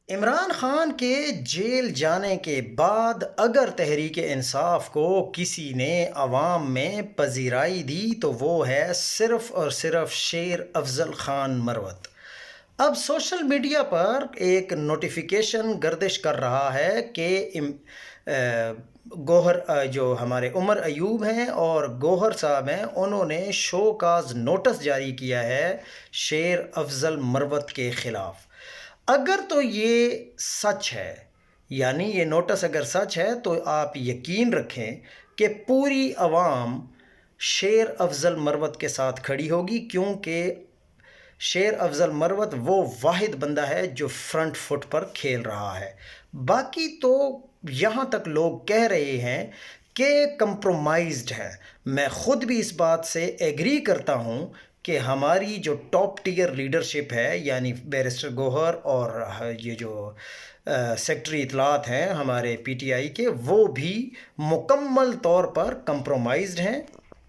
عمران خان کے جیل جانے کے بعد اگر تحریک انصاف کو کسی نے عوام میں پذیرائی دی تو وہ ہے صرف اور صرف شیر افضل خان مروت۔ اب سوشل میڈیا پر ایک نوٹیفیکیشن گردش کر رہا ہے کہ گوہر جو ہمارے عمر ایوب ہیں اور گوہر صاحب ہیں، انہوں نے شو کاز نوٹس جاری کیا ہے شیر افضل مروت کے خلاف۔ اگر تو یہ سچ ہے، یعنی یہ نوٹس اگر سچ ہے، تو آپ یقین رکھیں کہ پوری عوام شیر افضل مروت کے ساتھ کھڑی ہوگی، کیونکہ شیر افضل مروت وہ واحد بندہ ہے جو فرنٹ فٹ پر کھیل رہا ہے۔ باقی تو یہاں تک لوگ کہہ رہے ہیں کہ کمپرومائزڈ ہے۔ میں خود بھی اس بات سے ایگری کرتا ہوں کہ ہماری جو ٹاپ ٹیئر لیڈرشپ ہے، یعنی بیرسٹر گوہر اور یہ جو سیکٹری اطلاعات ہیں ہمارے پی ٹی آئی کے، وہ بھی مکمل طور پر کمپرومائزڈ ہیں۔